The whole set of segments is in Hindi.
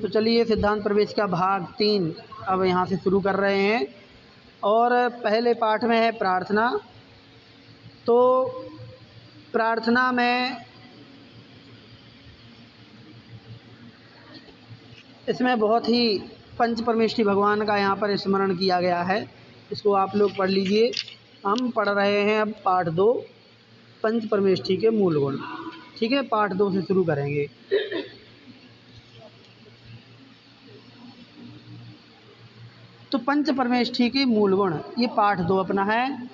तो चलिए सिद्धांत प्रवेश का भाग 3 अब यहाँ से शुरू कर रहे हैं। और पहले पाठ में है प्रार्थना। तो प्रार्थना में इसमें बहुत ही पंच परमेष्ठी भगवान का यहाँ पर स्मरण किया गया है। इसको आप लोग पढ़ लीजिए। हम पढ़ रहे हैं अब पाठ 2 पंच परमेष्ठी के मूल गुण। ठीक है, पाठ 2 से शुरू करेंगे। तो पंच परमेष्ठी के मूल गुण, ये पाठ 2 अपना है।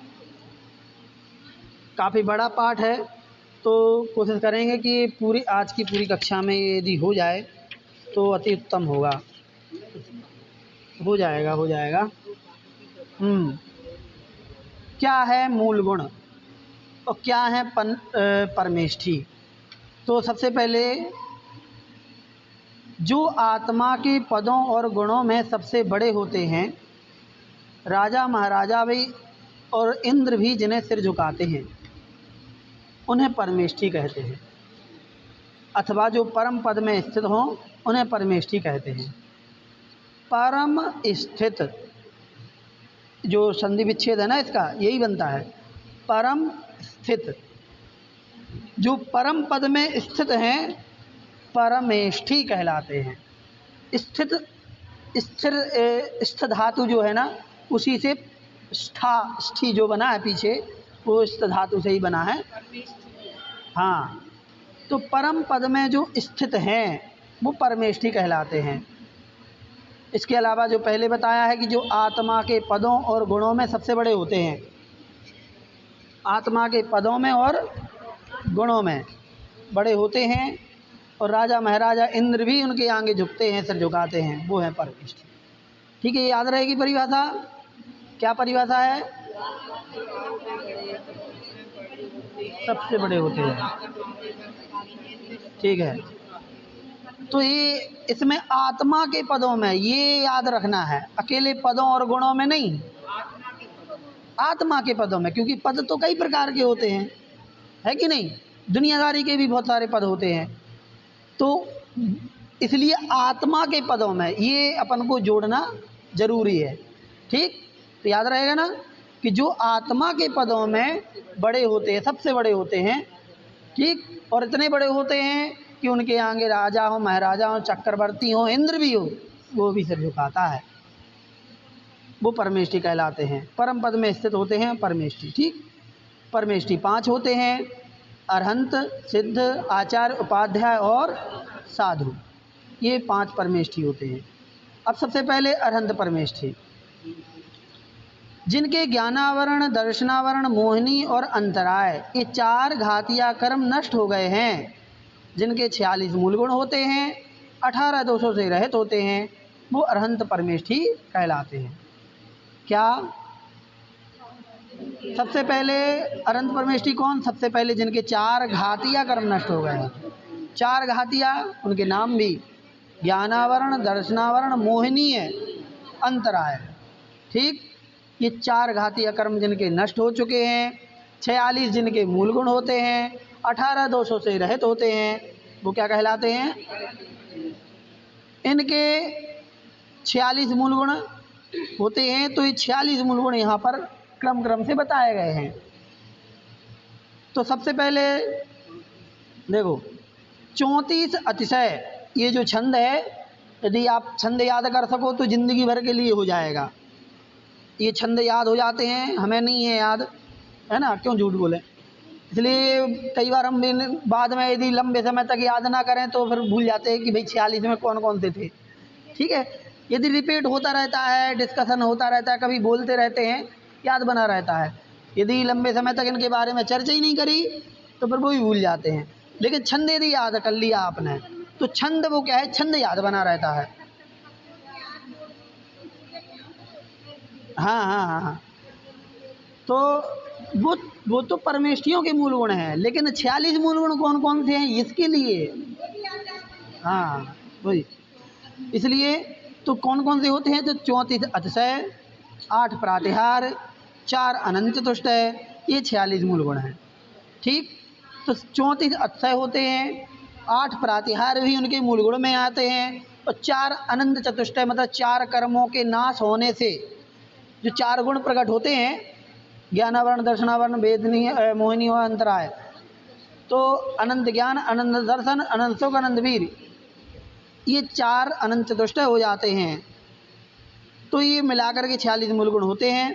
काफ़ी बड़ा पाठ है, तो कोशिश करेंगे कि पूरी आज की पूरी कक्षा में यदि हो जाए तो अति उत्तम होगा। हो जाएगा। क्या है मूल गुण और क्या है परमेष्ठी? तो सबसे पहले जो आत्मा के पदों और गुणों में सबसे बड़े होते हैं, राजा महाराजा भी और इंद्र भी जिन्हें सिर झुकाते हैं, उन्हें परमेष्ठी कहते हैं। अथवा जो परम पद में स्थित हों उन्हें परमेष्ठी कहते हैं। परम स्थित, जो संधि विच्छेद है ना इसका, यही बनता है परम स्थित। जो परम पद में स्थित हैं परमेष्ठी कहलाते हैं। स्थित, स्थिर धातु जो है ना, उसी से स्ठी जो बना है पीछे, वो स्थिर धातु से ही बना है। हाँ, तो परम पद में जो स्थित हैं वो परमेष्ठी कहलाते हैं। इसके अलावा जो पहले बताया है कि जो आत्मा के पदों और गुणों में सबसे बड़े होते हैं, आत्मा के पदों में और गुणों में बड़े होते हैं, और राजा महाराजा इंद्र भी उनके आगे झुकते हैं, सिर झुकाते हैं, वो है परमेष्ठी। ठीक है, ये याद रहेगी परिभाषा। क्या परिभाषा है? सबसे बड़े होते हैं। ठीक है, तो ये इसमें आत्मा के पदों में, ये याद रखना है, अकेले पदों और गुणों में नहीं, आत्मा के पदों में। क्योंकि पद तो कई प्रकार के होते हैं, है कि नहीं? दुनियादारी के भी बहुत सारे पद होते हैं, तो इसलिए आत्मा के पदों में ये अपन को जोड़ना जरूरी है। ठीक, तो याद रहेगा ना कि जो आत्मा के पदों में बड़े होते हैं, सबसे बड़े होते हैं। ठीक, और इतने बड़े होते हैं कि उनके आगे राजा हो, महाराजा हो, चक्रवर्ती हो, इंद्र भी हो, वो भी सिर झुकाता है, वो परमेष्ठी कहलाते हैं। परम पद में स्थित होते हैं परमेष्ठी। ठीक, परमेष्ठी 5 होते हैं: अरहंत, सिद्ध, आचार्य, उपाध्याय और साधु। ये 5 परमेष्ठी होते हैं। अब सबसे पहले अरहंत परमेष्ठी, जिनके ज्ञानावरण, दर्शनावरण, मोहिनी और अंतराय, ये 4 घातिया कर्म नष्ट हो गए हैं, जिनके 46 मूल गुण होते हैं, 18 दोषों से रहित होते हैं, वो अरहंत परमेष्ठी कहलाते हैं। क्या? सबसे पहले अरहंत परमेष्ठी कौन? सबसे पहले जिनके 4 घातिया कर्म नष्ट हो गए हैं। 4 घातिया, उनके नाम भी ज्ञानावरण, दर्शनावरण, मोहिनी है, अंतराय। ठीक, ये 4 घातिया कर्म जिनके नष्ट हो चुके हैं, 46 जिनके मूल गुण होते हैं, 18 दोषों से रहित होते हैं, वो क्या कहलाते हैं? इनके 46 मूल गुण होते हैं। तो ये 46 मूल गुण यहाँ पर क्रम से बताए गए हैं। तो सबसे पहले देखो, 34 अतिशय, ये जो छंद है, यदि आप छंद याद कर सको तो जिंदगी भर के लिए हो जाएगा। ये छंद याद हो जाते हैं, हमें नहीं है याद, है ना, क्यों झूठ बोले। इसलिए कई बार हम बाद में यदि लंबे समय तक याद ना करें तो फिर भूल जाते हैं कि भाई 46 में कौन कौन से थे। ठीक है, यदि रिपीट होता रहता है, डिस्कशन होता रहता है, कभी बोलते रहते हैं, याद बना रहता है। यदि लंबे समय तक इनके बारे में चर्चा ही नहीं करी तो फिर वो भी भूल जाते हैं। लेकिन छंद यदि याद कर लिया आपने तो छंद वो क्या है, छंद याद बना रहता है। हाँ। तो वो तो परमेष्ठियों के मूल गुण हैं, लेकिन 46 मूल गुण कौन कौन से हैं इसके लिए? हाँ, वही। इसलिए तो कौन कौन से होते हैं? तो 34 अतिशय, 8 प्रातिहार, 4 अनंत तुष्ट है, ये 46 मूल गुण हैं। ठीक, तो 34 अतिशय होते हैं, 8 प्रातिहार भी उनके मूल गुण में आते हैं, और 4 अनंत चतुष्टय मतलब 4 कर्मों के नाश होने से जो 4 गुण प्रकट होते हैं, ज्ञानावरण, दर्शनावरण, वेदनीय, मोहिनी और अंतराय, तो अनंत ज्ञान, अनंत दर्शन, अनंत सुख, अनंत वीर, ये 4 अनंत चतुष्टय हो जाते हैं। तो ये मिलाकर के 46 मूल गुण होते हैं।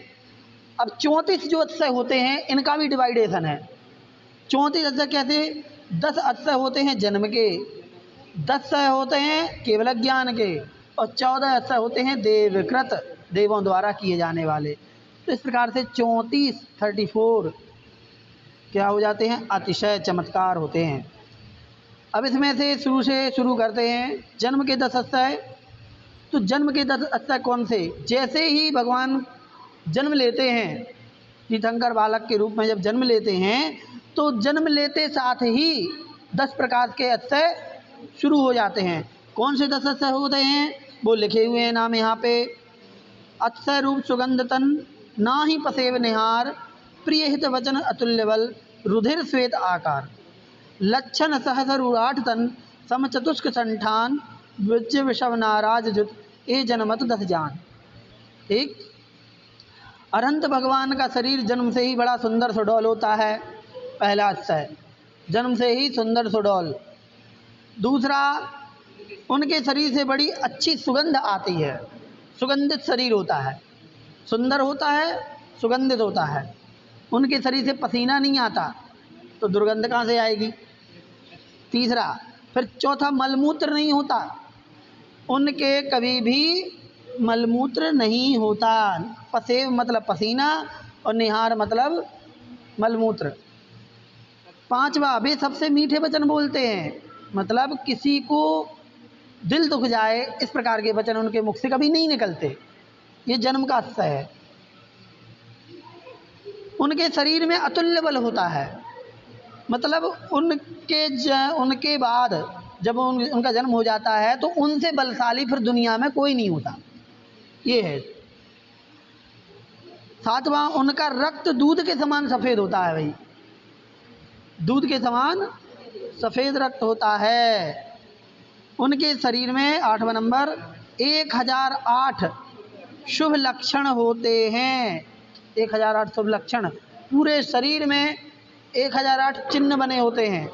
अब 34 जो अतिशय होते हैं इनका भी डिवाइडेशन है। 34 अतिशय कैसे? 10 अतिशय होते हैं जन्म के, 10 अतिशय होते हैं केवल ज्ञान के, और 14 अतिशय होते हैं देवकृत, देवों द्वारा किए जाने वाले। तो इस प्रकार से 34 क्या हो जाते हैं? अतिशय चमत्कार होते हैं। अब इसमें से शुरू करते हैं जन्म के 10 अतिशय। तो जन्म के 10 अतिशय कौन से? जैसे ही भगवान जन्म लेते हैं, तीर्थंकर बालक के रूप में जब जन्म लेते हैं, तो जन्म लेते साथ ही 10 प्रकार के अतिशय शुरू हो जाते हैं। कौन से 10 अतिशय होते हैं वो लिखे हुए हैं नाम यहाँ पे। अतिशय रूप सुगंध तन, नाही पसेव निहार, प्रिय हित वचन अतुल्य बल, रुधिर श्वेत आकार, लक्षण सहसर उराठ तन, सम चतुष्क संठान, विजय विषव नाराज जुत, ए जनमत 10 जान। ठीक। अनंत भगवान का शरीर जन्म से ही बड़ा सुंदर सुडौल होता है, पहला अतिशय, जन्म से ही सुंदर सुडौल। दूसरा, उनके शरीर से बड़ी अच्छी सुगंध आती है, सुगंधित शरीर होता है, सुंदर होता है, सुगंधित होता है। उनके शरीर से पसीना नहीं आता, तो दुर्गंध कहाँ से आएगी? तीसरा, फिर चौथा, मलमूत्र नहीं होता, उनके कभी भी मलमूत्र नहीं होता। पसेव मतलब पसीना और निहार मतलब मलमूत्र। पांचवा, वे सबसे मीठे वचन बोलते हैं, मतलब किसी को दिल दुख जाए इस प्रकार के वचन उनके मुख से कभी नहीं निकलते। ये जन्म का अतिशय है। उनके शरीर में अतुल्य बल होता है, मतलब उनके बाद जब उनका जन्म हो जाता है तो उनसे बलशाली फिर दुनिया में कोई नहीं होता। ये है। सातवां, उनका रक्त दूध के समान सफेद होता है। भाई, दूध के समान सफेद रक्त होता है उनके शरीर में। 8वां नंबर, 1008 शुभ लक्षण होते हैं। 1008 शुभ लक्षण, पूरे शरीर में 1008 चिन्ह बने होते हैं।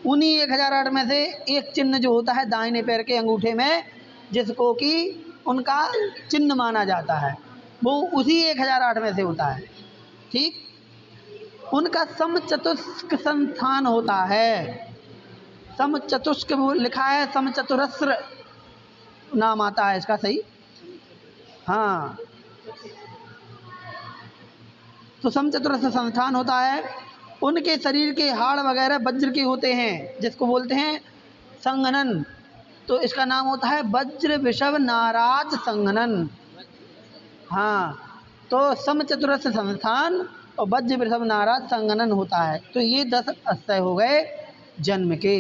उन्हीं 1008 में से एक चिन्ह जो होता है दाहिने पैर के अंगूठे में, जिसको कि उनका चिन्ह माना जाता है, वो उसी 1008 में से होता है। ठीक। उनका समचतुष्क संस्थान होता है। समचतुष्क लिखा है, समचतुरस्र नाम आता है इसका, सही। हाँ, तो समचतुरस्र संस्थान होता है। उनके शरीर के हाड़ वगैरह वज्र के होते हैं, जिसको बोलते हैं संघनन। तो इसका नाम होता है वज्र विषव नाराज संघनन। हाँ, तो समचतुरस्र संस्थान और वज्र विषव नाराज संघनन होता है। तो ये 10 अतिशय हो गए जन्म के।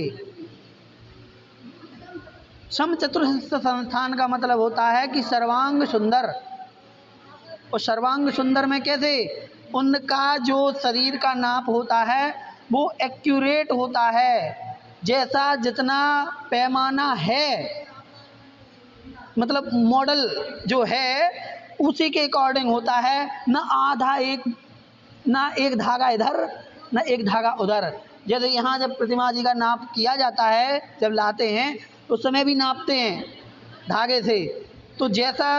समचतुरस्र संस्थान का मतलब होता है कि सर्वांग सुंदर। और सर्वांग सुंदर में कैसे? उनका जो शरीर का नाप होता है वो एक्यूरेट होता है, जैसा जितना पैमाना है, मतलब मॉडल जो है उसी के अकॉर्डिंग होता है। न आधा एक, ना एक धागा इधर न एक धागा उधर। जैसे यहाँ जब प्रतिमा जी का नाप किया जाता है, जब लाते हैं तो उस समय भी नापते हैं धागे से, तो जैसा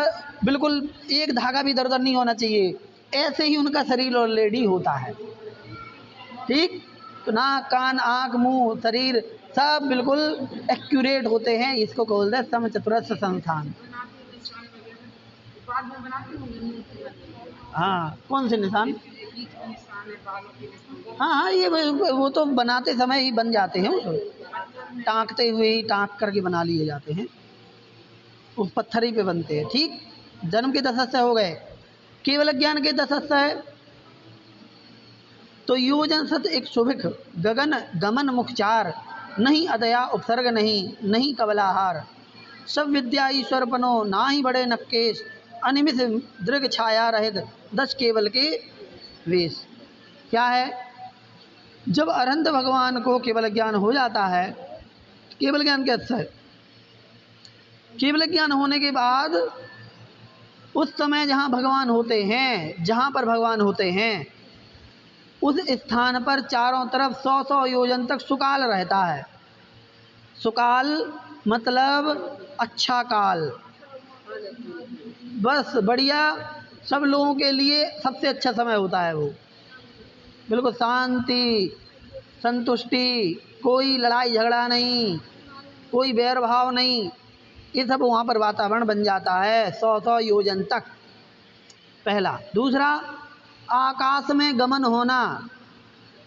बिल्कुल एक धागा भी इधर उधर नहीं होना चाहिए, ऐसे ही उनका शरीर ऑलरेडी होता है। ठीक। तो नाक, कान, आँख, मुंह, शरीर सब बिल्कुल एक्यूरेट होते हैं। इसको बोलते हैं समचतुरस्र संस्थान। हाँ, कौन से निशान? हाँ, ये वो तो बनाते समय ही बन जाते हैं, वो तो टाँकते हुए ही टाँक करके बना लिए जाते हैं, वो पत्थर ही पे बनते हैं। ठीक। जन्म के 10 अतिशय हो गए। केवल ज्ञान के 10 अतिशय, तो योजन सत एक शुभिक, गगन गमन मुखचार, नहीं अदया उपसर्ग नहीं कबलाहार, सब विद्या ईश्वरपनो, ना ही बड़े नक्केश, अनिमित दृग छाया रहित, 10 केवल के वेश। क्या है? जब अरहंत भगवान को केवल ज्ञान हो जाता है, केवल ज्ञान के अतिशय, केवल ज्ञान होने के बाद उस समय जहाँ भगवान होते हैं, जहाँ पर भगवान होते हैं, उस स्थान पर चारों तरफ 100-100 योजन तक सुकाल रहता है। सुकाल मतलब अच्छा काल, बस बढ़िया, सब लोगों के लिए सबसे अच्छा समय होता है वो। बिल्कुल शांति, संतुष्टि, कोई लड़ाई झगड़ा नहीं, कोई बैर भाव नहीं, ये सब वहाँ पर वातावरण बन जाता है 100-100 योजन तक, पहला। दूसरा, आकाश में गमन होना।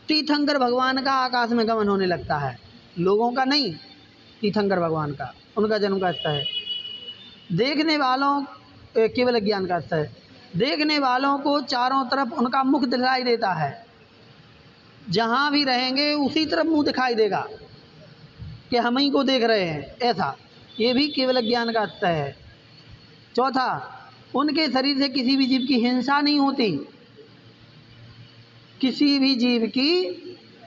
तीर्थंकर भगवान का आकाश में गमन होने लगता है, लोगों का नहीं, तीर्थंकर भगवान का, उनका जन्म का स्थल है। देखने वालों, केवल ज्ञान का स्थल है, देखने वालों को चारों तरफ उनका मुख दिखाई देता है। जहाँ भी रहेंगे उसी तरफ मुंह दिखाई देगा कि हम ही को देख रहे हैं, ऐसा। ये भी केवल ज्ञान का स्थल है। चौथा, उनके शरीर से किसी भी जीव की हिंसा नहीं होती। किसी भी जीव की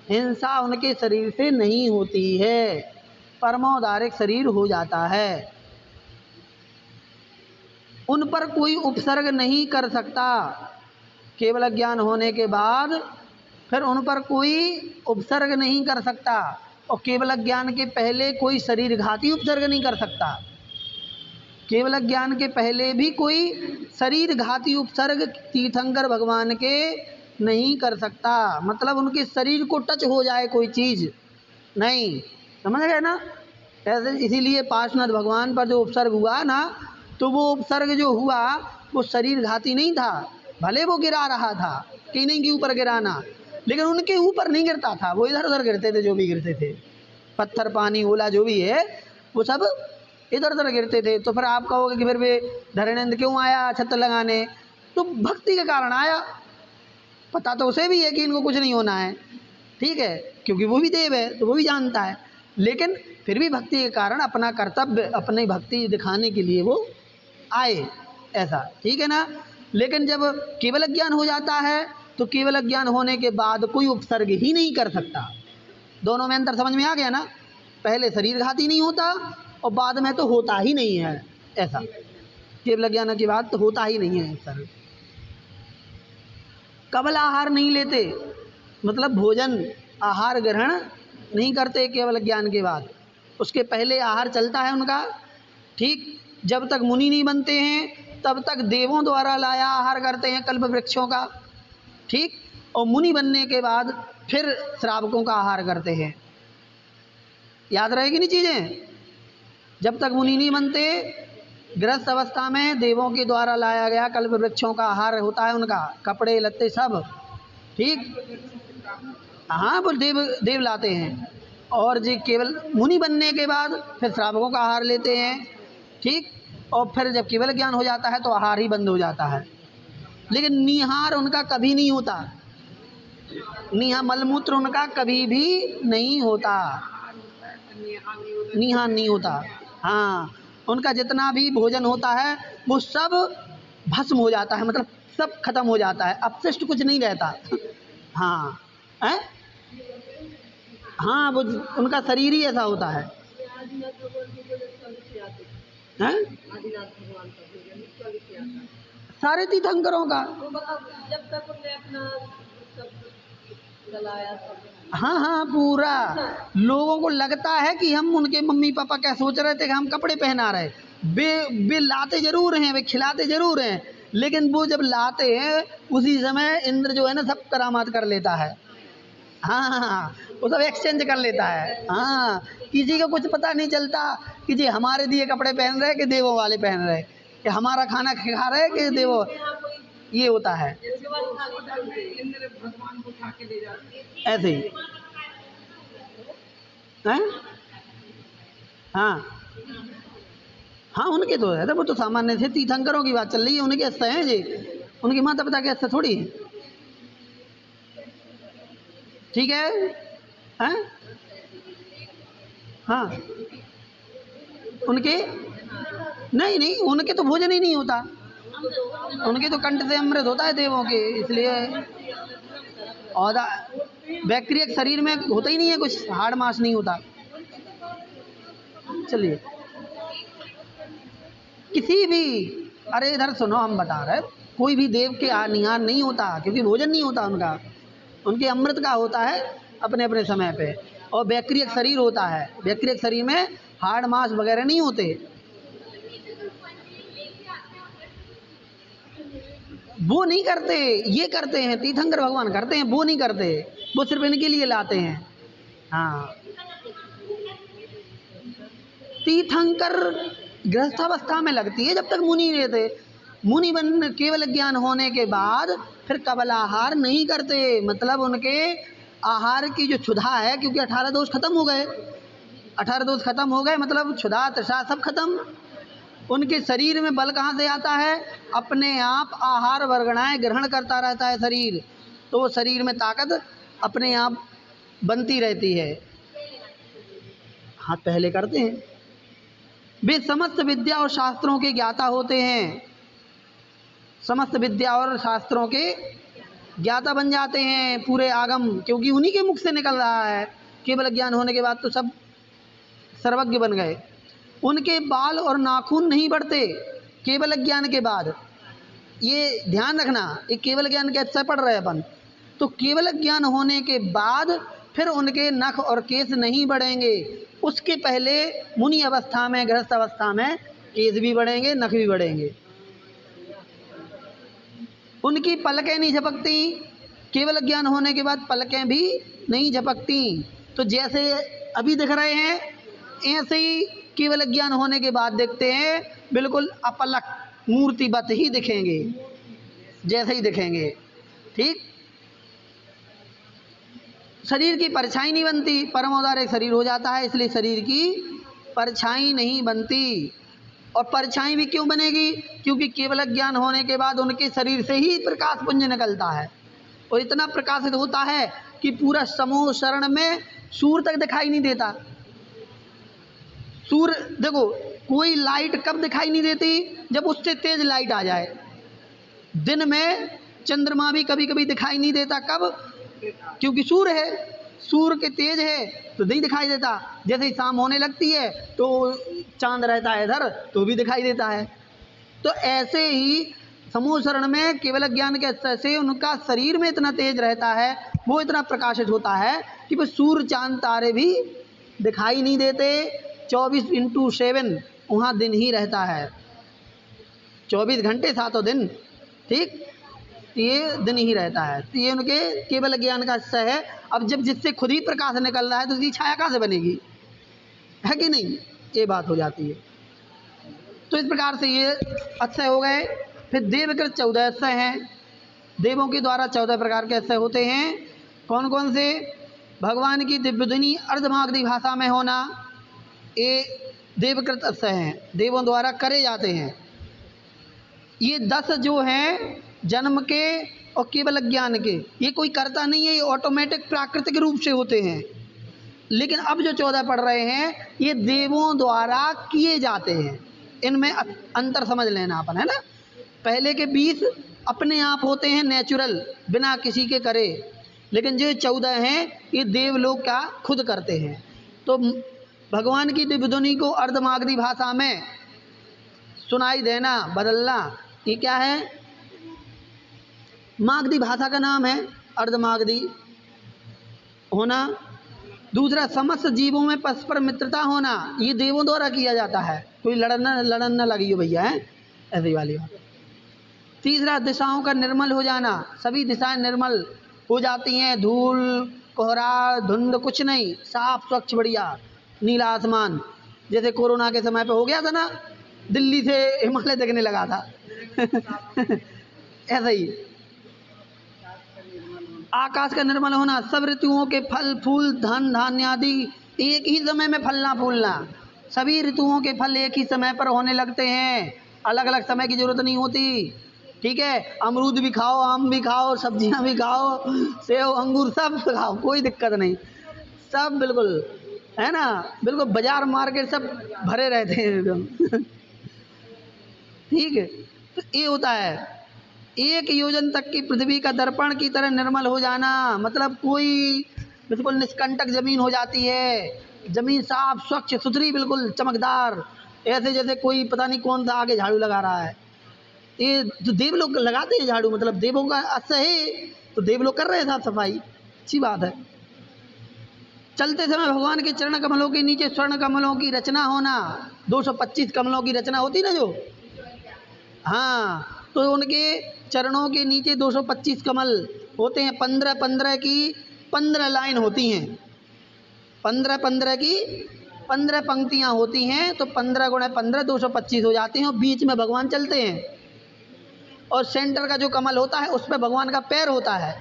हिंसा उनके शरीर से नहीं होती है, परमोदारिक शरीर हो जाता है। उन पर कोई उपसर्ग नहीं कर सकता। केवल ज्ञान होने के बाद फिर उन पर कोई उपसर्ग नहीं कर सकता, और केवल ज्ञान के पहले कोई शरीर घाती उपसर्ग नहीं कर सकता। केवल ज्ञान के पहले भी कोई शरीर घाती उपसर्ग तीर्थंकर भगवान के नहीं कर सकता। मतलब उनके शरीर को टच हो जाए कोई चीज़ नहीं, समझ गए ना? ऐसे इसीलिए पार्श्वनाथ भगवान पर जो उपसर्ग हुआ ना, तो वो उपसर्ग जो हुआ वो शरीर घाती नहीं था। भले वो गिरा रहा था किन्हीं के ऊपर गिराना, लेकिन उनके ऊपर नहीं गिरता था, वो इधर उधर गिरते थे, जो भी गिरते थे, पत्थर पानी ओला जो भी है वो सब इधर उधर गिरते थे। तो फिर आप कहोगे कि फिर वे धरणेंद्र क्यों आया छत्र लगाने? तो भक्ति के कारण आया। पता तो उसे भी है कि इनको कुछ नहीं होना है, ठीक है, क्योंकि वो भी देव है तो वो भी जानता है, लेकिन फिर भी भक्ति के कारण अपना कर्तव्य, अपनी भक्ति दिखाने के लिए वो आए, ऐसा, ठीक है ना? लेकिन जब केवल ज्ञान हो जाता है तो केवल ज्ञान होने के बाद कोई उपसर्ग ही नहीं कर सकता। दोनों में अंतर समझ में आ गया ना? पहले शरीर घाती नहीं होता और बाद में तो होता ही नहीं है, ऐसा। केवल ज्ञान के बाद तो होता ही नहीं है उपसर्ग। कबल आहार नहीं लेते, मतलब भोजन आहार ग्रहण नहीं करते केवल ज्ञान के बाद। उसके पहले आहार चलता है उनका, ठीक। जब तक मुनि नहीं बनते हैं तब तक देवों द्वारा लाया आहार करते हैं कल्प वृक्षों का, ठीक। और मुनि बनने के बाद फिर श्रावकों का आहार करते हैं। याद रहेगी नहीं चीज़ें? जब तक मुनि नहीं बनते, गृहस्थ अवस्था में देवों के द्वारा लाया गया कल्प वृक्षों का आहार होता है उनका, कपड़े लत्ते सब, ठीक। हाँ, वो देव लाते हैं। और जी केवल मुनि बनने के बाद फिर श्रावकों का आहार लेते हैं, ठीक। और फिर जब केवल ज्ञान हो जाता है तो आहार ही बंद हो जाता है। लेकिन निहार उनका कभी नहीं होता, निहा मलमूत्र उनका कभी भी नहीं होता, निहार नहीं होता। हाँ, उनका जितना भी भोजन होता है वो सब भस्म हो जाता है, मतलब सब खत्म हो जाता है, अपशिष्ट कुछ नहीं रहता। हाँ है? हाँ, वो उनका शरीर ही ऐसा होता है, हैं? सारे तीर्थंकरों का। हाँ हाँ, पूरा। लोगों को लगता है कि हम उनके मम्मी पापा क्या सोच रहे थे कि हम कपड़े पहना रहे। वे लाते जरूर हैं, वे खिलाते जरूर हैं, लेकिन वो जब लाते हैं उसी समय इंद्र जो है ना सब करामात कर लेता है। हाँ, वो सब एक्सचेंज कर लेता है। हाँ, किसी को कुछ पता नहीं चलता कि जी हमारे दिए कपड़े पहन रहे कि देवों वाले पहन रहे, कि हमारा खाना खा रहे कि देवो, ये होता है ऐसे ही हैं? हाँ हाँ, उनके तो है, वो तो सामान्य थे, तीर्थंकरों की बात चल रही है, उनके ऐसे हैं जी, उनके माता पिता के ऐसे थोड़ी है, ठीक है? हैं? हाँ, उनके नहीं नहीं, उनके तो भोजन ही नहीं होता, उनके तो कंठ से अमृत होता है देवों के, इसलिए। और बैक्टीरिया शरीर में होता ही नहीं है कुछ, हाड़ मास नहीं होता। चलिए, किसी भी, अरे इधर सुनो, हम बता रहे, कोई भी देव के निहार नहीं होता, क्योंकि भोजन नहीं होता उनका, उनके अमृत का होता है अपने अपने समय पे। और वैक्रियक शरीर होता है, वैक्रियक शरीर में हाड़ मांस वगैरह नहीं होते। वो नहीं करते, ये करते हैं तीर्थंकर भगवान करते हैं, वो नहीं करते, वो सिर्फ इनके लिए लाते हैं। हाँ, तीर्थंकर गृहस्थावस्था में लगती है, जब तक मुनि रहते। मुनि बन केवल ज्ञान होने के बाद फिर कबल आहार नहीं करते, मतलब उनके आहार की जो क्षुधा है, क्योंकि 18 दोष खत्म हो गए, 18 दोष खत्म हो गए, मतलब क्षुधा तृषा सब खत्म। उनके शरीर में बल कहाँ से आता है? अपने आप आहार वर्गणाएं ग्रहण करता रहता है शरीर, तो वो शरीर में ताकत अपने आप बनती रहती है। हाथ पहले करते हैं। वे समस्त विद्या और शास्त्रों के ज्ञाता होते हैं, समस्त विद्या और शास्त्रों के ज्ञाता बन जाते हैं, पूरे आगम, क्योंकि उन्हीं के मुख से निकल रहा है। केवल ज्ञान होने के बाद तो सब सर्वज्ञ बन गए। उनके बाल और नाखून नहीं बढ़ते केवल ज्ञान के बाद, ये ध्यान रखना, ये केवल ज्ञान कैसे पढ़ रहे अपन, तो केवल ज्ञान होने के बाद फिर उनके नख और केस नहीं बढ़ेंगे। उसके पहले मुनि अवस्था में, गृहस्थ अवस्था में केस भी बढ़ेंगे, नख भी बढ़ेंगे। उनकी पलकें नहीं झपकती, केवल ज्ञान होने के बाद पलकें भी नहीं झपकती। तो जैसे अभी दिख रहे हैं, ऐसे ही केवल ज्ञान होने के बाद देखते हैं, बिल्कुल अपलक मूर्तिवत ही दिखेंगे, जैसे ही दिखेंगे। ठीक, शरीर की परछाई नहीं बनती, परम औदार्य शरीर हो जाता है, इसलिए शरीर की परछाई नहीं बनती। और परछाई भी क्यों बनेगी? क्योंकि केवल ज्ञान होने के बाद उनके शरीर से ही प्रकाश पुंज निकलता है, और इतना प्रकाशित होता है कि पूरा समूह शरण में सूर्य तक दिखाई नहीं देता। सूर्य देखो, कोई लाइट कब दिखाई नहीं देती? जब उससे तेज लाइट आ जाए। दिन में चंद्रमा भी कभी कभी दिखाई नहीं देता, कब? क्योंकि सूर्य है, सूर्य के तेज है तो नहीं दिखाई देता। जैसे ही शाम होने लगती है तो चांद रहता है इधर, तो भी दिखाई देता है। तो ऐसे ही समूह शरण में केवल ज्ञान के अस्तर से उनका शरीर में इतना तेज रहता है, वो इतना प्रकाशित होता है कि वो सूर्य चांद तारे भी दिखाई नहीं देते। 24/7 वहाँ दिन ही रहता है, 24 घंटे 7 दिन, ठीक, ये दिन ही रहता है। तो ये उनके केवल ज्ञान का अक्षय है। अब जब जिससे खुद ही प्रकाश निकल रहा है तो उसकी छाया कहाँ से बनेगी, है कि नहीं? ये बात हो जाती है। तो इस प्रकार से ये अक्षय हो गए। फिर देवकृत 14 अक्षय हैं, देवों के द्वारा 14 प्रकार के अक्षय होते हैं। कौन कौन से? भगवान की दिव्यध्वनि अर्धमागधी भाषा में होना, ये देवकृत अक्षय हैं, देवों द्वारा करे जाते हैं। ये 10 जो हैं जन्म के और केवल ज्ञान के, ये कोई करता नहीं है, ये ऑटोमेटिक प्राकृतिक रूप से होते हैं। लेकिन अब जो 14 पढ़ रहे हैं ये देवों द्वारा किए जाते हैं। इनमें अंतर समझ लेना अपन, है ना। पहले के 20 अपने आप होते हैं, नेचुरल, बिना किसी के करे। लेकिन जो 14 हैं ये देवलोक का खुद करते हैं। तो भगवान की दिव्यध्वनि को अर्धमागधी भाषा में सुनाई देना, बदलना, ये क्या है? मागधी भाषा का नाम है अर्धमागधी होना। दूसरा, समस्त जीवों में परस्पर मित्रता होना, ये देवों द्वारा किया जाता है, कोई लड़न न लगी हो भैया, है ऐसी वाली बात। तीसरा, दिशाओं का निर्मल हो जाना, सभी दिशाएं निर्मल हो जाती हैं, धूल कोहरा धुंध कुछ नहीं, साफ स्वच्छ बढ़िया नीला आसमान। जैसे कोरोना के समय पे हो गया था ना, दिल्ली से हिमालय दिखने लगा था ऐसा ही आकाश का निर्मल होना, सब ऋतुओं के फल फूल धन धान्य आदि एक ही समय में फलना फूलना। सभी ऋतुओं के फल एक ही समय पर होने लगते हैं, अलग अलग समय की जरूरत नहीं होती। ठीक है, अमरूद भी खाओ, आम भी खाओ, सब्जियां भी खाओ, सेब अंगूर सब खाओ, कोई दिक्कत नहीं, सब बिल्कुल, है ना, बिल्कुल बाजार मार्केट सब भरे रहते हैं एकदम ठीक है। तो ये होता है, 1 योजन तक की पृथ्वी का दर्पण की तरह निर्मल हो जाना, मतलब कोई बिल्कुल निष्कंटक जमीन हो जाती है, जमीन साफ स्वच्छ सुथरी बिल्कुल चमकदार, ऐसे जैसे कोई पता नहीं कौन सा आगे झाड़ू लगा रहा है। ये जो देव लोग लगाते हैं झाड़ू, मतलब देवों का असर है, तो देव लोग कर रहे हैं साफ सफाई, अच्छी बात है। चलते समय भगवान के चरण कमलों के नीचे स्वर्ण कमलों की रचना होना, 225 कमलों की रचना होती ना जो, हाँ, तो उनके चरणों के नीचे 225 कमल होते हैं। 15-15 की 15 लाइन होती हैं, 15-15 की 15 पंक्तियां होती हैं, तो 15 गुणे 15 225 हो जाते हैं, और बीच में भगवान चलते हैं। और सेंटर का जो कमल होता है उस पर भगवान का पैर होता है,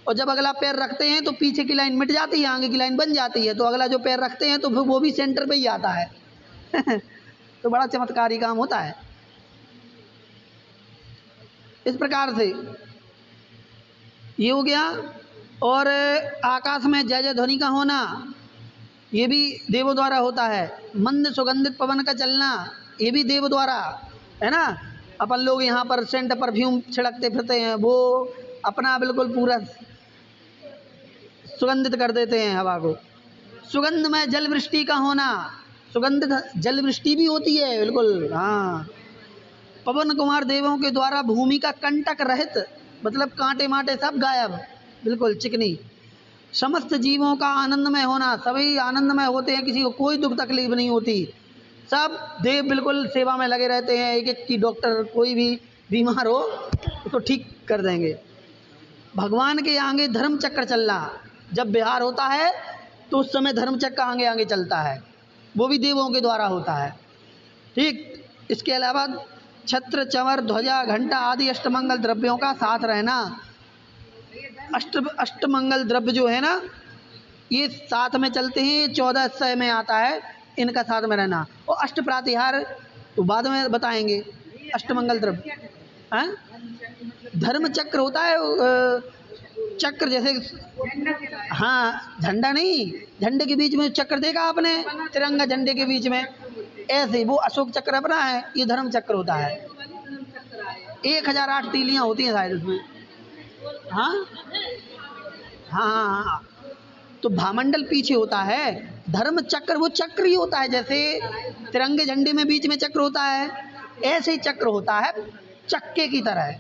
और जब अगला पैर रखते हैं तो पीछे की लाइन मिट जाती है, आगे की लाइन बन जाती है, तो अगला जो पैर रखते हैं तो फिर वो भी सेंटर पे ही आता है। तो बड़ा चमत्कारी काम होता है। इस प्रकार से ये हो गया। और आकाश में जय जय ध्वनि का होना, ये भी देवों द्वारा होता है। मंद सुगंधित पवन का चलना, ये भी देव द्वारा है ना। अपन लोग यहाँ पर सेंट परफ्यूम छिड़कते फिरते हैं, वो अपना बिल्कुल पूरा सुगंधित कर देते हैं हवा को। सुगंध में जल वृष्टि का होना, सुगंधित जल वृष्टि भी होती है बिल्कुल, हाँ। पवन कुमार देवों के द्वारा भूमि का कंटक रहित, मतलब कांटे माटे सब गायब, बिल्कुल चिकनी। समस्त जीवों का आनंदमय होना, सभी आनंदमय होते हैं, किसी को कोई दुख तकलीफ नहीं होती, सब देव बिल्कुल सेवा में लगे रहते हैं। एक एक की डॉक्टर कोई भी बीमार हो तो ठीक कर देंगे। भगवान के आगे धर्म चक्र चलना, जब बिहार होता है तो उस समय धर्म चक्र आगे आगे चलता है, वो भी देवों के द्वारा होता है, ठीक। इसके अलावा छत्र चंवर ध्वजा घंटा आदि अष्टमंगल द्रव्यों का साथ रहना। अष्टमंगल द्रव्य जो है ना, ये साथ में चलते हैं, 14 में आता है, इनका साथ में रहना। और अष्ट प्रातिहार तो बाद में बताएंगे। अष्टमंगल द्रव्य, हाँ, धर्म चक्र होता है, चक्र जैसे, हाँ, झंडा नहीं, झंडे के बीच में चक्र देखा आपने, तिरंगा झंडे के बीच में, ऐसे वो अशोक चक्र अपना है, ये धर्म चक्र होता है। 1008 तीलियां होती हैं शायद उसमें, हाँ हाँ हाँ हाँ। तो भामंडल पीछे होता है, धर्म चक्र वो चक्र ही होता है, जैसे तिरंगे झंडे में बीच में चक्र होता है, ऐसे ही चक्र होता है, चक्के की तरह,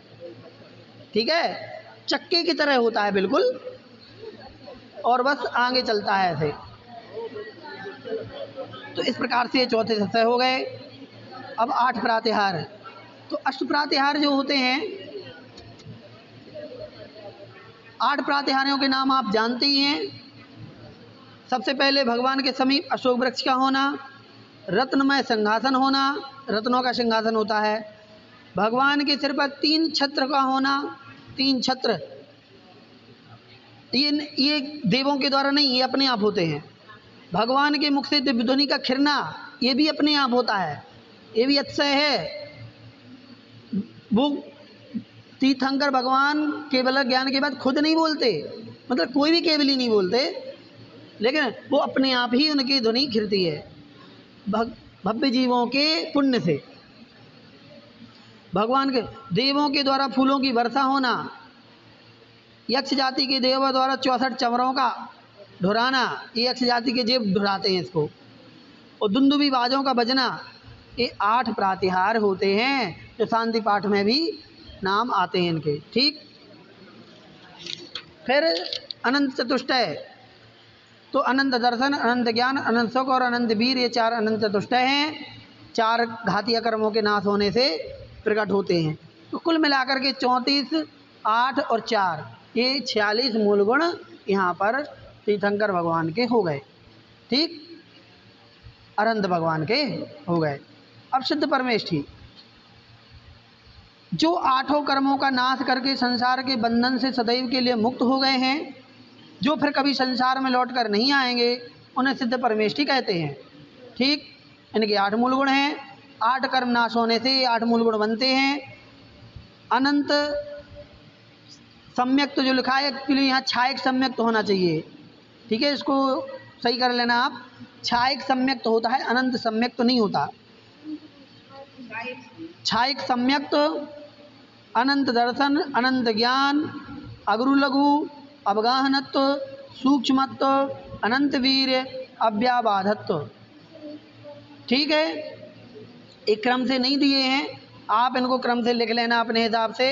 ठीक है, चक्के की तरह होता है बिल्कुल, और बस आगे चलता है ऐसे। तो इस प्रकार से 14 सतह हो गए। अब 8 प्रातिहार। तो अष्ट प्रातिहार जो होते हैं, 8 प्रातिहारों के नाम आप जानते ही हैं। सबसे पहले भगवान के समीप अशोक वृक्ष का होना, रत्नमय सिंहासन होना, रत्नों का सिंहासन होता है। भगवान के सिर पर 3 छत्र का होना, 3 छत्र, ये देवों के द्वारा नहीं, ये अपने आप होते हैं। भगवान के मुख से दिव्य ध्वनि का खिरना, ये भी अपने आप होता है, ये भी अतिशय है। वो तीर्थंकर भगवान केवल ज्ञान के बाद खुद नहीं बोलते, मतलब कोई भी केवल ही नहीं बोलते, लेकिन वो अपने आप ही उनकी ध्वनि खिरती है भव्य जीवों के पुण्य से। भगवान के देवों के द्वारा फूलों की वर्षा होना, यक्ष जाति के देवों द्वारा 64 चंवरों का ढुराना, ये यक्ष जाति के देव ढुराते हैं इसको। और दुंदुभी बाजों का बजना, ये 8 प्रातिहार होते हैं, जो शांति पाठ में भी नाम आते हैं इनके, ठीक। फिर अनंत चतुष्टय, तो अनंत दर्शन, अनंत ज्ञान, अनंत सुख और अनंत वीर, ये 4 अनंत चतुष्टय हैं, 4 घातीय कर्मों के नाश होने से प्रकट होते हैं। तो कुल मिलाकर के 34, 8 और 4, ये 46 मूल गुण यहाँ पर तीर्थंकर भगवान के हो गए, ठीक, अनंत भगवान के हो गए। अब सिद्ध परमेष्ठी, जो 8 कर्मों का नाश करके संसार के बंधन से सदैव के लिए मुक्त हो गए हैं, जो फिर कभी संसार में लौटकर नहीं आएंगे, उन्हें सिद्ध परमेष्ठी कहते हैं, ठीक। इनके 8 मूल गुण हैं, 8 कर्म नाश होने से 8 मूल गुण बनते हैं। अनंत सम्यक्त जो लिखा है, एक्चुअली यहाँ छायक सम्यक्त होना चाहिए, ठीक है, इसको सही कर लेना आप। छायक सम्यक्त होता है, अनंत सम्यक्त नहीं होता। छायक सम्यक्त, अनंत दर्शन, अनंत ज्ञान, अगरु लघु, अवगाहनत्व, सूक्ष्मत्व, अनंत वीर, अव्याबाधत्व, ठीक है। एक क्रम से नहीं दिए हैं, आप इनको क्रम से लिख लेना अपने हिसाब से,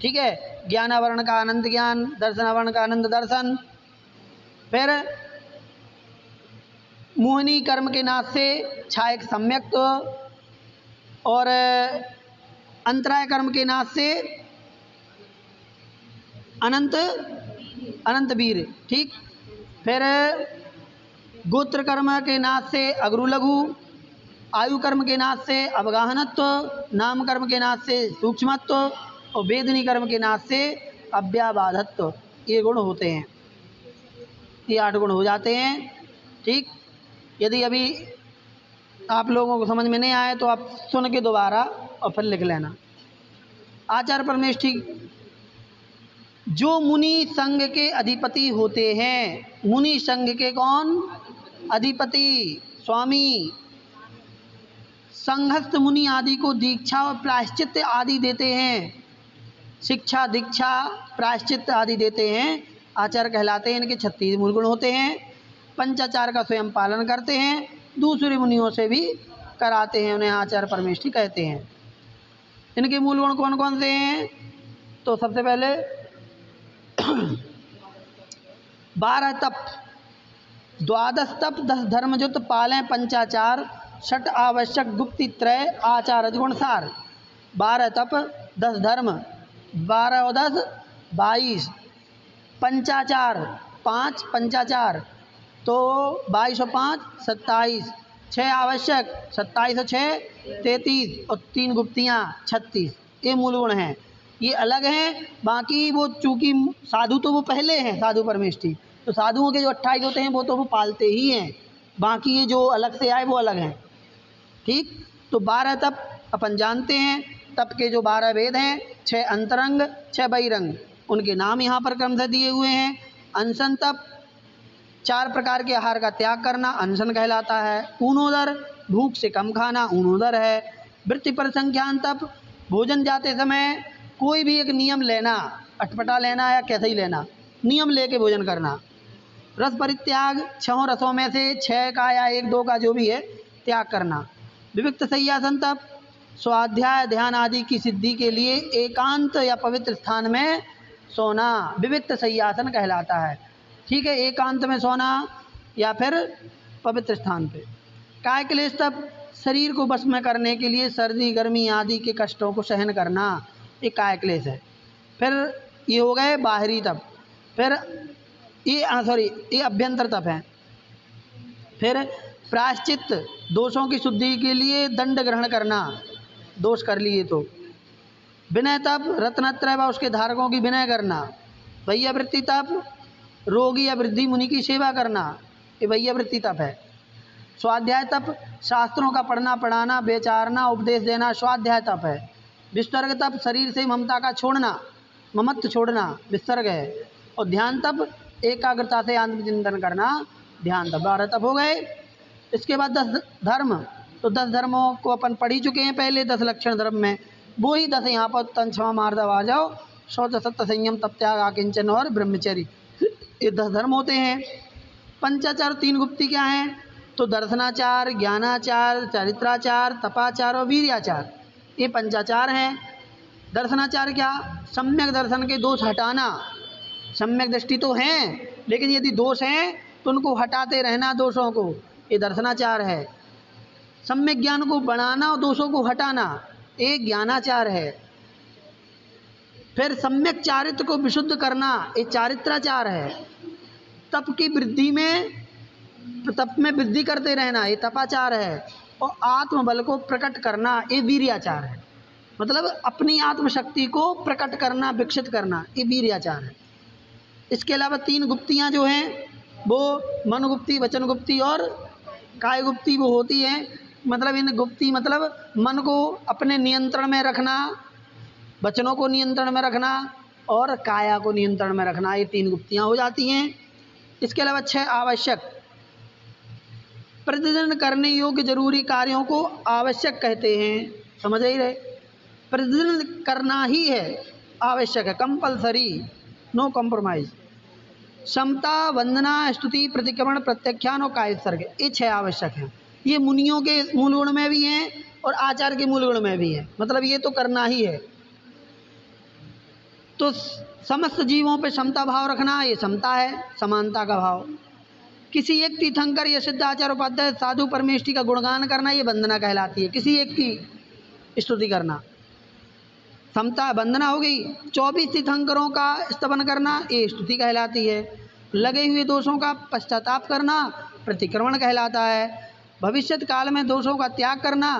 ठीक है। ज्ञानावरण का अनंत ज्ञान, दर्शनावरण का अनंत दर्शन, फिर मोहिनी कर्म के नाश से छायक सम्यक्त्व, और अंतराय कर्म के नाश से अनंत अनंत वीर, ठीक। फिर गोत्र कर्म के नाश से अग्रु लघु, आयु कर्म के नाश से अवगाहनत्व, नाम कर्म के नाश से सूक्ष्मत्व, और वेदनी कर्म के नाश से अव्याबाधत्व। ये गुण होते हैं, ये 8 गुण हो जाते हैं, ठीक। यदि अभी आप लोगों को समझ में नहीं आए तो आप सुन के दोबारा और फिर लिख लेना। आचार्य परमेश, ठीक। जो मुनि संघ के अधिपति होते हैं, मुनि संघ के कौन? अधिपति, स्वामी। संघस्थ मुनि आदि को दीक्षा और प्रायश्चित आदि देते हैं, शिक्षा, दीक्षा, प्रायश्चित आदि देते हैं, आचार्य कहलाते हैं। इनके 36 मूल गुण होते हैं। पंचाचार का स्वयं पालन करते हैं, दूसरे मुनियों से भी कराते हैं, उन्हें आचार्य परमेष्ठी कहते हैं। इनके मूल गुण कौन कौन से हैं? तो सबसे पहले 12 तप, 12 तप, 10 धर्मजुत पालें पंचाचार, 6 आवश्यक गुप्ति त्रय आचार रजगुण सार। 12 तप, 10 धर्म, 12 और 10 22, पंचाचार 5 पंचाचार, तो 22 और 5 27, 6 आवश्यक 27 और 6 33, और 3 गुप्तियाँ 36। ये मूल गुण हैं, ये अलग हैं। बाकी वो चूँकि साधु तो वो पहले हैं, साधु परमेष्ठी, तो साधुओं के जो 28 होते हैं वो तो वो पालते ही हैं, बाकी ये जो अलग से आए वो अलग हैं, ठीक। तो 12 तप अपन जानते हैं, तप के जो 12 वेद हैं, 6 अंतरंग 6 बहिरंग, उनके नाम यहाँ पर क्रम से दिए हुए हैं। अनशन तप, 4 प्रकार के आहार का त्याग करना अनशन कहलाता है। ऊनोदर, भूख से कम खाना ऊनोदर है। वृत्ति पर संख्यान तप, भोजन जाते समय कोई भी एक नियम लेना, अटपटा लेना या कैसे ही लेना, नियम लेके भोजन करना। रस परित्याग, 6 रसों में से 6 का या 1-2 का जो भी है त्याग करना। विविक्त सय्यासन तप, स्वाध्याय ध्यान आदि की सिद्धि के लिए एकांत या पवित्र स्थान में सोना विविक्त सय्यासन कहलाता है, ठीक है। एकांत में सोना या फिर पवित्र स्थान पे। काय क्लेश तप, शरीर को वश में करने के लिए सर्दी गर्मी आदि के कष्टों को सहन करना, ये काय क्लेश है। फिर ये हो गए बाहरी तप। फिर ये अभ्यंतर तप है। फिर प्रायश्चित, दोषों की शुद्धि के लिए दंड ग्रहण करना, दोष कर लिए तो। विनय तप, रत्नत्रय व उसके धारकों की विनय करना। वैयावृत्ति तप, रोगी या वृद्धि मुनि की सेवा करना, ये वैयावृत्ति तप है। स्वाध्याय तप, शास्त्रों का पढ़ना पढ़ाना बेचारना उपदेश देना स्वाध्याय तप है। विसर्ग तप, शरीर से ममता का छोड़ना, ममत्व छोड़ना विसर्ग है। और ध्यान तप, एकाग्रता से आत्मचिंतन करना ध्यान तप। 12 तप हो गए। इसके बाद 10 धर्म, तो 10 धर्मों को अपन पढ़ ही चुके हैं पहले, 10 लक्षण धर्म में, वो ही 10 यहाँ पर तन क्षमा मार्दव आ जाओ, शौच सत्य संयम तप त्याग आकिंचन और ब्रह्मचर्य, ये 10 धर्म होते हैं। पंचाचार 3 गुप्ति क्या हैं? तो दर्शनाचार, ज्ञानाचार, चरित्राचार, तपाचार और वीर्याचार, ये पंचाचार हैं। दर्शनाचार क्या? सम्यक दर्शन के दोष हटाना। सम्यक दृष्टि तो हैं, लेकिन यदि दोष हैं तो उनको हटाते रहना, दोषों को, ये दर्शनाचार है। सम्यक ज्ञान को बढ़ाना और दोषों को हटाना, एक ज्ञानाचार है। फिर सम्यक चारित्र को विशुद्ध करना, ये चारित्राचार है। तप की वृद्धि में, तप में वृद्धि करते रहना, ये तपाचार है। और आत्मबल को प्रकट करना, ये वीर्याचार है। मतलब अपनी आत्मशक्ति को प्रकट करना, विकसित करना, ये वीर्याचार है। इसके अलावा 3 गुप्तियाँ जो हैं वो मन गुप्ति, वचन गुप्ति और काय गुप्ति वो होती हैं। मतलब इन गुप्ति मतलब मन को अपने नियंत्रण में रखना, वचनों को नियंत्रण में रखना और काया को नियंत्रण में रखना, ये 3 गुप्तियाँ हो जाती हैं। इसके अलावा 6 आवश्यक, प्रतिदिन करने योग्य जरूरी कार्यों को आवश्यक कहते हैं, समझ ही रहे। प्रतिदिन करना ही है, आवश्यक है, कंपलसरी, नो कॉम्प्रोमाइज। समता, वंदना, स्तुति, प्रतिक्रमण, प्रत्याख्यान और कायसर्ग, ये 6 आवश्यक हैं। ये मुनियों के मूल गुण में भी हैं और आचार के मूल गुण में भी है, मतलब ये तो करना ही है। तो समस्त जीवों पे समता भाव रखना, ये समता है, समानता का भाव। किसी एक तीर्थंकर या सिद्ध आचार्य उपाध्याय साधु परमेष्ठी का गुणगान करना, ये वंदना कहलाती है। किसी एक की स्तुति करना, समता वंदना हो गई। 24 तीर्थंकरों का स्तवन करना, ये स्तुति कहलाती है। लगे हुए दोषों का पश्चाताप करना प्रतिक्रमण कहलाता है। भविष्यत काल में दोषों का त्याग करना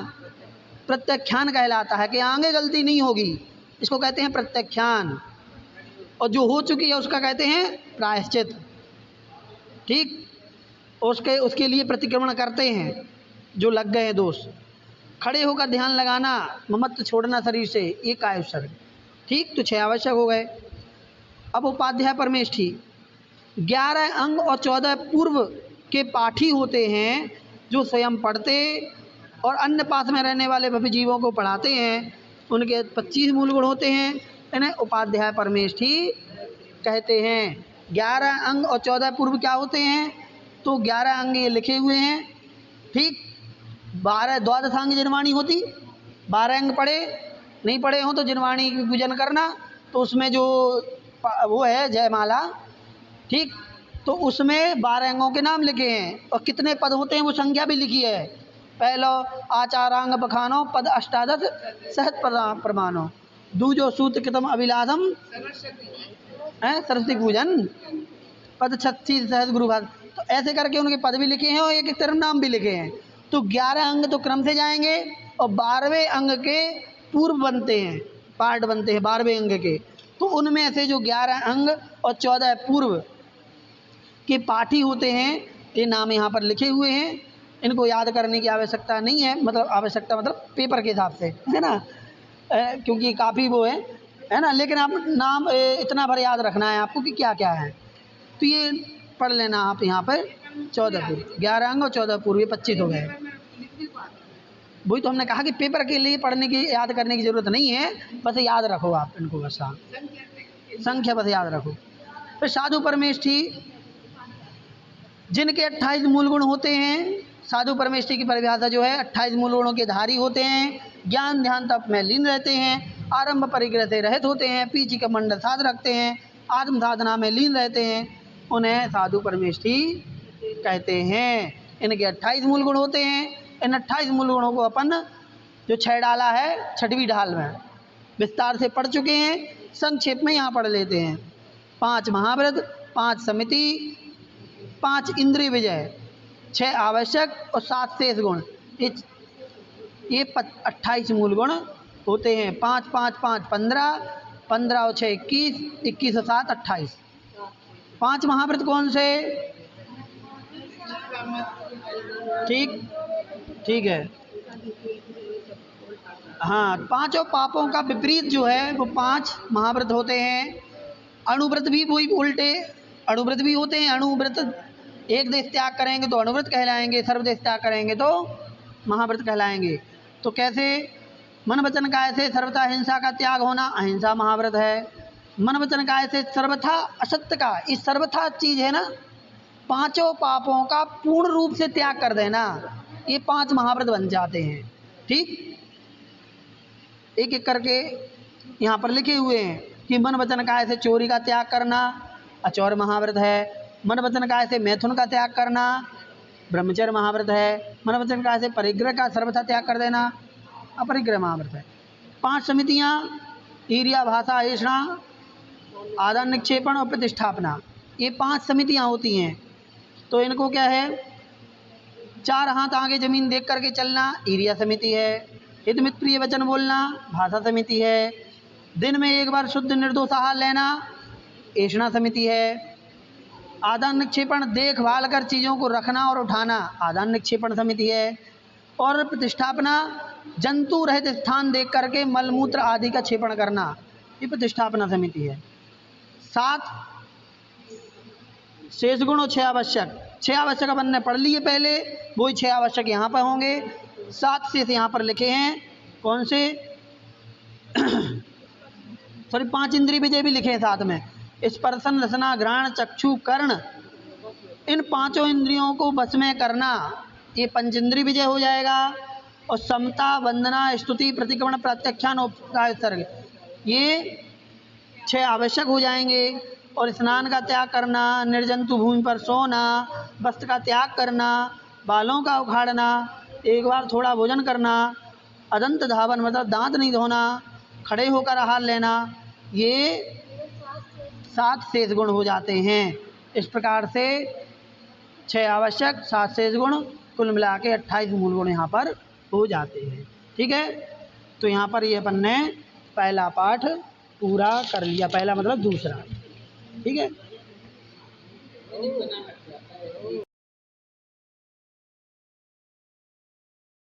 प्रत्याख्यान कहलाता है, कि आगे गलती नहीं होगी, इसको कहते हैं प्रत्याख्यान। और जो हो चुकी है उसका कहते हैं प्रायश्चित। ठीक, उसके लिए प्रतिक्रमण करते हैं जो लग गए दोष। खड़े होकर ध्यान लगाना, ममत्व छोड़ना शरीर से, ये काय उत्सर्ग। ठीक, तो 6 आवश्यक हो गए। अब उपाध्याय परमेष्ठी 11 अंग और 14 पूर्व के पाठी होते हैं, जो स्वयं पढ़ते और अन्य पास में रहने वाले भवि जीवों को पढ़ाते हैं। उनके 25 मूल गुण होते हैं, इन्हें उपाध्याय परमेष्ठी कहते हैं। 11 अंग और 14 पूर्व क्या होते हैं? तो 11 अंग ये लिखे हुए हैं। ठीक, 12 द्वादशांग जिनवाणी होती, 12 अंग पढ़े नहीं पढ़े हों तो जिनवाणी की पूजन करना, तो उसमें जो वो है जयमाला, ठीक, तो उसमें 12 अंगों के नाम लिखे हैं और कितने पद होते हैं वो संख्या भी लिखी है। पहलो आचारांग बखानो पद अष्टादश सहत प्रमाणो, दूजो सूत्र कृतम अभिलाषम है सरस्वती पूजन पद 36 सहत गुरु भाग। तो ऐसे करके उनके पद भी लिखे हैं और एक एक तरफ नाम भी लिखे हैं। तो 11 अंग तो क्रम से जाएंगे और 12वें अंग के पूर्व बनते हैं, पार्ट बनते हैं 12वें अंग के। तो उनमें से जो 11 अंग और 14 पूर्व के पाठी होते हैं, ये नाम यहाँ पर लिखे हुए हैं। इनको याद करने की आवश्यकता नहीं है, मतलब आवश्यकता मतलब पेपर के हिसाब से, है ना, क्योंकि काफ़ी वो है ना। लेकिन आप नाम इतना भर याद रखना है आपको कि क्या क्या है। तो ये पढ़ लेना आप यहाँ पर 14 पूर्व, 11 अंग और 14 पूर्व, ये 25 हो गए। वही तो हमने कहा कि पेपर के लिए पढ़ने की याद करने की ज़रूरत नहीं है, बस याद रखो आप इनको, बस हाँ संख्या बस याद रखो। फिर साधु परमेष्ठी जिनके 28 मूल गुण होते हैं, साधु परमेष्ठी की परिभाषा जो है 28 मूल गुणों के धारी होते हैं, ज्ञान ध्यान तप में लीन रहते हैं, आरंभ परिग्रह से रहित होते हैं, पीछे का मंडल साध रखते हैं, आत्म साधना में लीन रहते हैं, उन्हें साधु परमेष्ठी कहते हैं। इनके 28 मूल गुण होते हैं। इन 28 मूल गुणों को अपन जो 6 डाला है 6वीं ढाल में विस्तार से पढ़ चुके हैं, संक्षेप में यहाँ पढ़ लेते हैं। 5 महाव्रत, 5 समिति, 5 इंद्रिय विजय, 6 आवश्यक और 7 शेष गुण, ये 28 मूल गुण होते हैं। 5 5 5 15, 15 और 6 21, 21 और 7 28। 5 महाव्रत कौन से? ठीक ठीक है, हाँ, 5 पापों का विपरीत जो है वो 5 महाव्रत होते हैं। अणुव्रत भी वही उल्टे अणुव्रत भी होते हैं। अणुव्रत एक देश त्याग करेंगे तो अणुव्रत कहलाएंगे, सर्वदेश त्याग करेंगे तो महाव्रत कहलाएंगे। तो कैसे? मन वचन काय से सर्वथा हिंसा का त्याग होना अहिंसा महाव्रत है। मन वचन काय से सर्वथा असत्य का, इस सर्वथा चीज है ना, 5 पापों का पूर्ण रूप से त्याग कर देना, ये 5 महाव्रत बन जाते हैं। ठीक, एक एक करके यहाँ पर लिखे हुए हैं कि मन वचन काय से चोरी का त्याग करना अचौर महाव्रत है। मन वचन काय से मैथुन का त्याग करना ब्रह्मचर्य महाव्रत है। मन वचन काय से परिग्रह का सर्वथा त्याग कर देना अपरिग्रह महाव्रत है। 5 समितियाँ ईर्ष्या भाषा ऐषणा आदान निक्षेपण और प्रतिष्ठापना, ये 5 समितियाँ होती हैं। तो इनको क्या है? 4 हाथ आगे जमीन देख करके चलना ईर्ष्या समिति है। हित मित प्रिय वचन बोलना भाषा समिति है। दिन में एक बार शुद्ध निर्दोष आहार लेना ऐषणा समिति है। आदान निक्षेपण देखभाल कर चीज़ों को रखना और उठाना आदान निक्षेपण समिति है। और प्रतिष्ठापना जंतु रहित स्थान देख करके मलमूत्र आदि का क्षेपण करना, ये प्रतिष्ठापना समिति है। 7 शेष गुण और 6 आवश्यक। 6 आवश्यक अपन ने पढ़ लिए पहले, वही 6 आवश्यक यहाँ पर होंगे। 7 शेष यहाँ पर लिखे हैं। कौन से? सॉरी, 5 इंद्रिय विजय भी लिखे हैं साथ में। स्पर्शन रसना घ्राण चक्षु कर्ण, इन 5 इंद्रियों को बस में करना ये पंचेंद्रिय विजय हो जाएगा। और समता, वंदना, स्तुति, प्रतिक्रमण, प्रत्याख्यान, उपसर्ग, ये 6 आवश्यक हो जाएंगे। और स्नान का त्याग करना, निर्जंतु भूमि पर सोना, वस्त्र का त्याग करना, बालों का उखाड़ना, एक बार थोड़ा भोजन करना, अदंत धावन मतलब दांत नहीं धोना, खड़े होकर आहार लेना, ये 7 शेष गुण हो जाते हैं। इस प्रकार से 6 आवश्यक, 7 शेष गुण, कुल मिला के 28 मूल गुण यहाँ पर हो जाते हैं। ठीक है, तो यहाँ पर ये अपन ने पहला पाठ पूरा कर लिया, पहला मतलब दूसरा। ठीक है।